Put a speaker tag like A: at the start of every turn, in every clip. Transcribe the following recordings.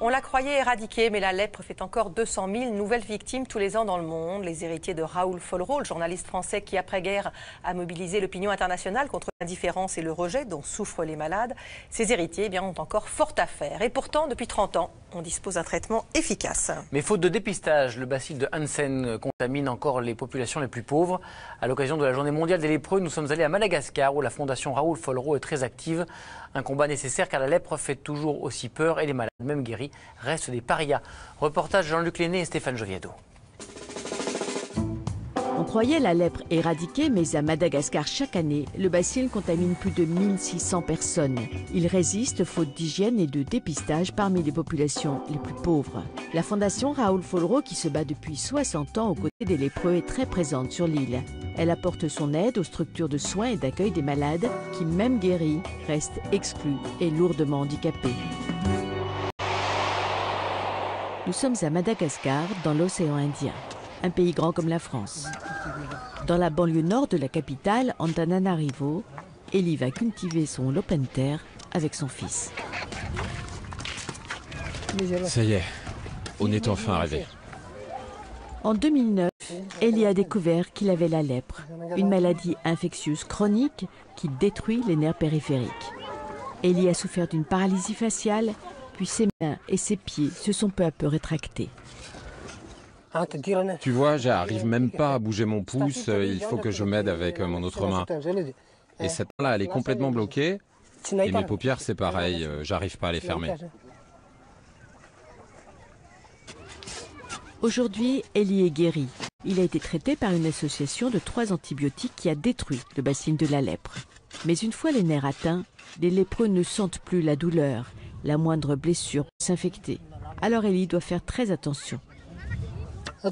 A: On la croyait éradiquée, mais la lèpre fait encore 200 000 nouvelles victimes tous les ans dans le monde. Les héritiers de Raoul Follereau, le journaliste français qui, après-guerre, a mobilisé l'opinion internationale contre l'indifférence et le rejet dont souffrent les malades, ces héritiers ont encore fort à faire. Et pourtant, depuis 30 ans, on dispose d'un traitement efficace.
B: Mais faute de dépistage, le bacille de Hansen contamine encore les populations les plus pauvres. À l'occasion de la journée mondiale des lépreux, nous sommes allés à Madagascar où la fondation Raoul Follereau est très active. Un combat nécessaire car la lèpre fait toujours aussi peur et les malades, même guéris, restent des parias. Reportage Jean-Luc Lenné et Stéphane Joviado.
C: On croyait la lèpre éradiquée, mais à Madagascar, chaque année, le bacille contamine plus de 1600 personnes. Il résiste faute d'hygiène et de dépistage parmi les populations les plus pauvres. La fondation Raoul Follereau, qui se bat depuis 60 ans aux côtés des lépreux, est très présente sur l'île. Elle apporte son aide aux structures de soins et d'accueil des malades qui, même guéris, restent exclus et lourdement handicapés. Nous sommes à Madagascar, dans l'océan Indien. Un pays grand comme la France. Dans la banlieue nord de la capitale, Antananarivo, Ellie va cultiver son lopin-de-terre avec son fils.
D: Ça y est, on est enfin arrivé.
C: En 2009, Ellie a découvert qu'il avait la lèpre, une maladie infectieuse chronique qui détruit les nerfs périphériques. Ellie a souffert d'une paralysie faciale, puis ses mains et ses pieds se sont peu à peu rétractés.
D: Tu vois, j'arrive même pas à bouger mon pouce, il faut que je m'aide avec mon autre main. Et cette main-là, elle est complètement bloquée. Et mes paupières, c'est pareil, j'arrive pas à les fermer.
C: Aujourd'hui, Ellie est guéri. Il a été traité par une association de 3 antibiotiques qui a détruit le bacille de la lèpre. Mais une fois les nerfs atteints, les lépreux ne sentent plus la douleur. La moindre blessure peut s'infecter. Alors Ellie doit faire très attention.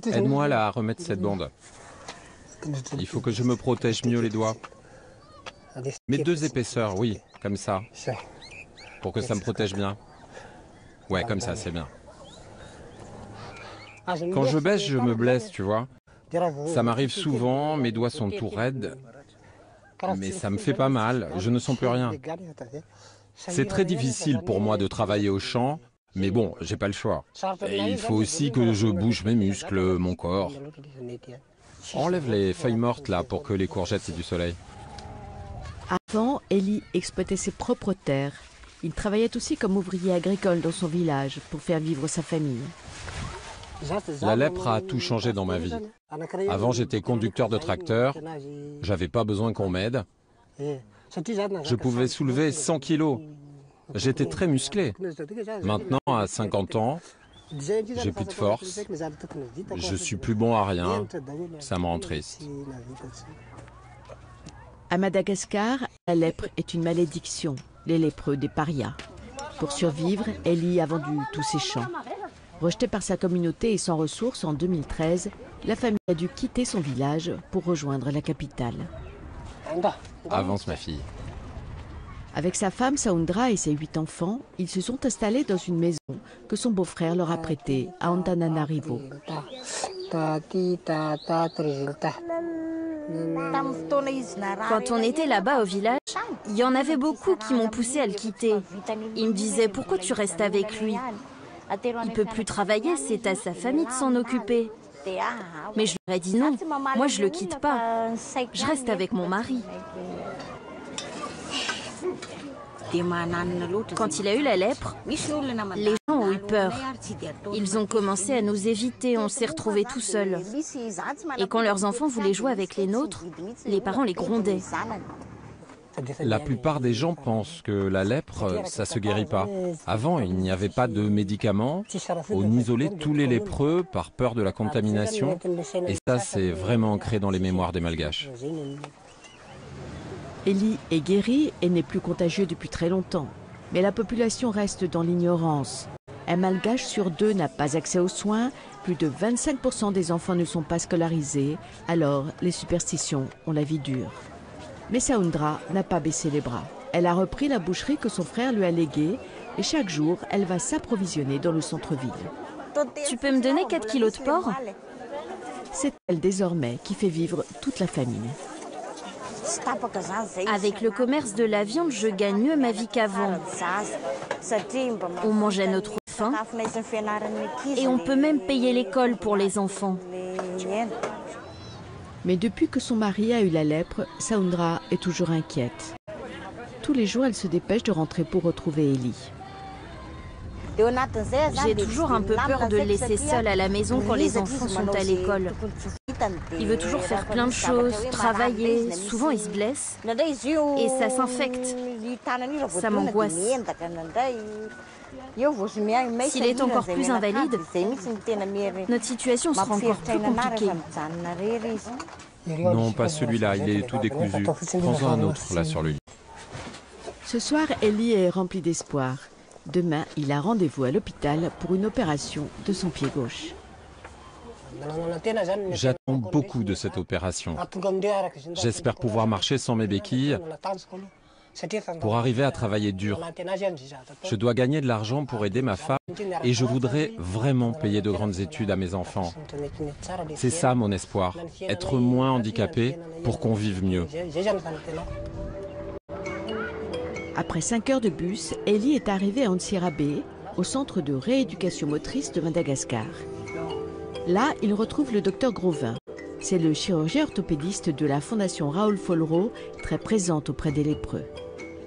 D: Aide-moi là à remettre cette bande. Il faut que je me protège mieux les doigts. Mets 2 épaisseurs, oui, comme ça. Pour que ça me protège bien. Ouais, comme ça, c'est bien. Quand je baisse, je me blesse, tu vois. Ça m'arrive souvent, mes doigts sont tout raides. Mais ça me fait pas mal, je ne sens plus rien. C'est très difficile pour moi de travailler au champ. Mais bon, j'ai pas le choix. Et il faut aussi que je bouge mes muscles, mon corps. Enlève les feuilles mortes là pour que les courgettes aient du soleil.
C: Avant, Ellie exploitait ses propres terres. Il travaillait aussi comme ouvrier agricole dans son village pour faire vivre sa famille.
D: La lèpre a tout changé dans ma vie. Avant, j'étais conducteur de tracteur. J'avais pas besoin qu'on m'aide. Je pouvais soulever 100 kilos. J'étais très musclé. Maintenant, à 50 ans, j'ai plus de force. Je suis plus bon à rien. Ça me rend triste.
C: À Madagascar, la lèpre est une malédiction. Les lépreux des parias. Pour survivre, Ellie a vendu tous ses champs. Rejetée par sa communauté et sans ressources en 2013, la famille a dû quitter son village pour rejoindre la capitale.
D: Avance, ma fille.
C: Avec sa femme Saundra et ses 8 enfants, ils se sont installés dans une maison que son beau-frère leur a prêtée à Antananarivo.
E: Quand on était là-bas au village, il y en avait beaucoup qui m'ont poussé à le quitter. Ils me disaient « Pourquoi tu restes avec lui ? Il peut plus travailler, c'est à sa famille de s'en occuper. » Mais je leur ai dit non, moi je le quitte pas, je reste avec mon mari. Quand il a eu la lèpre, les gens ont eu peur. Ils ont commencé à nous éviter, on s'est retrouvés tout seuls. Et quand leurs enfants voulaient jouer avec les nôtres, les parents les grondaient.
D: La plupart des gens pensent que la lèpre, ça se guérit pas. Avant, il n'y avait pas de médicaments. On isolait tous les lépreux par peur de la contamination. Et ça, c'est vraiment ancré dans les mémoires des Malgaches.
C: Ellie est guérie et n'est plus contagieux depuis très longtemps. Mais la population reste dans l'ignorance. Un Malgache sur 2 n'a pas accès aux soins. Plus de 25% des enfants ne sont pas scolarisés. Alors, les superstitions ont la vie dure. Mais Saundra n'a pas baissé les bras. Elle a repris la boucherie que son frère lui a léguée et chaque jour, elle va s'approvisionner dans le centre-ville.
E: Tu peux me donner 4 kilos de porc ?
C: C'est elle désormais qui fait vivre toute la famille.
E: Avec le commerce de la viande, je gagne mieux ma vie qu'avant. On mange à notre faim. Et on peut même payer l'école pour les enfants.
C: Mais depuis que son mari a eu la lèpre, Saundra est toujours inquiète. Tous les jours, elle se dépêche de rentrer pour retrouver Ellie.
E: J'ai toujours un peu peur de le laisser seul à la maison quand les enfants sont à l'école. Il veut toujours faire plein de choses, travailler, souvent il se blesse et ça s'infecte. Ça m'angoisse. S'il est encore plus invalide, notre situation sera encore plus compliquée.
D: Non, pas celui-là, il est tout décousu. Prends-en un autre, là, sur le lit.
C: Ce soir, Ellie est remplie d'espoir. Demain, il a rendez-vous à l'hôpital pour une opération de son pied gauche.
D: J'attends beaucoup de cette opération. J'espère pouvoir marcher sans mes béquilles pour arriver à travailler dur. Je dois gagner de l'argent pour aider ma femme et je voudrais vraiment payer de grandes études à mes enfants. C'est ça mon espoir, être moins handicapé pour qu'on vive mieux.
C: Après 5 heures de bus, Ellie est arrivée à Antsirabe, au centre de rééducation motrice de Madagascar. Là, il retrouve le docteur Grovin. C'est le chirurgien orthopédiste de la fondation Raoul Follereau, très présente auprès des lépreux.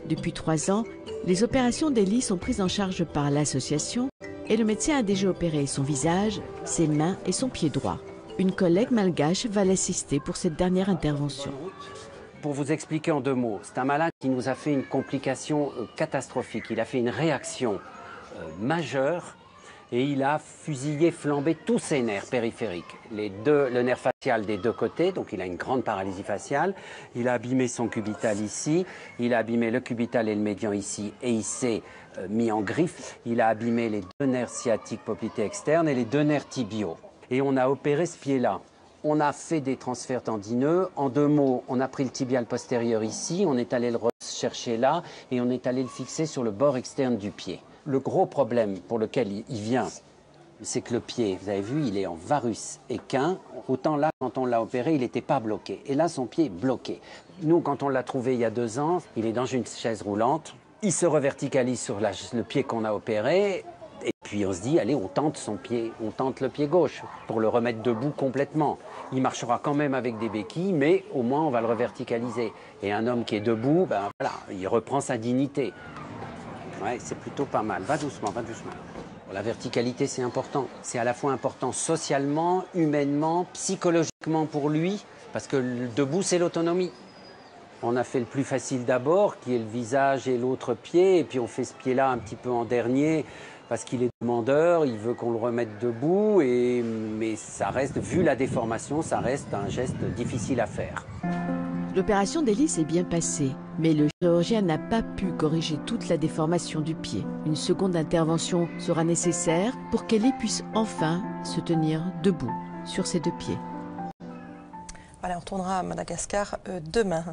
C: Depuis 3 ans, les opérations d'Ellie sont prises en charge par l'association et le médecin a déjà opéré son visage, ses mains et son pied droit. Une collègue malgache va l'assister pour cette dernière intervention.
F: Pour vous expliquer en 2 mots, c'est un malade qui nous a fait une complication catastrophique. Il a fait une réaction majeure et il a fusillé, flambé tous ses nerfs périphériques. Le nerf facial des 2 côtés, donc il a une grande paralysie faciale. Il a abîmé son cubital ici, il a abîmé le cubital et le médian ici et il s'est mis en griffe. Il a abîmé les 2 nerfs sciatiques poplités externes et les 2 nerfs tibiaux. Et on a opéré ce pied-là. On a fait des transferts tendineux. En 2 mots, on a pris le tibial postérieur ici, on est allé le chercher là et on est allé le fixer sur le bord externe du pied. Le gros problème pour lequel il vient, c'est que le pied, vous avez vu, il est en varus équin. Autant là, quand on l'a opéré, il n'était pas bloqué. Et là, son pied est bloqué. Nous, quand on l'a trouvé il y a 2 ans, il est dans une chaise roulante. Il se reverticalise sur le pied qu'on a opéré. Et puis on se dit, allez, on tente le pied gauche pour le remettre debout complètement. Il marchera quand même avec des béquilles, mais au moins on va le reverticaliser. Et un homme qui est debout, ben voilà, il reprend sa dignité. Ouais, c'est plutôt pas mal. Va doucement, va doucement. La verticalité, c'est important. C'est à la fois important socialement, humainement, psychologiquement pour lui, parce que le debout, c'est l'autonomie. On a fait le plus facile d'abord, qui est le visage et l'autre pied, et puis on fait ce pied-là un petit peu en dernier, parce qu'il est demandeur, il veut qu'on le remette debout, mais ça reste, vu la déformation, ça reste un geste difficile à faire.
C: L'opération d'Ellie s'est bien passée, mais le chirurgien n'a pas pu corriger toute la déformation du pied. Une seconde intervention sera nécessaire pour qu'Ellie puisse enfin se tenir debout sur ses 2 pieds.
A: Voilà, on retournera à Madagascar demain.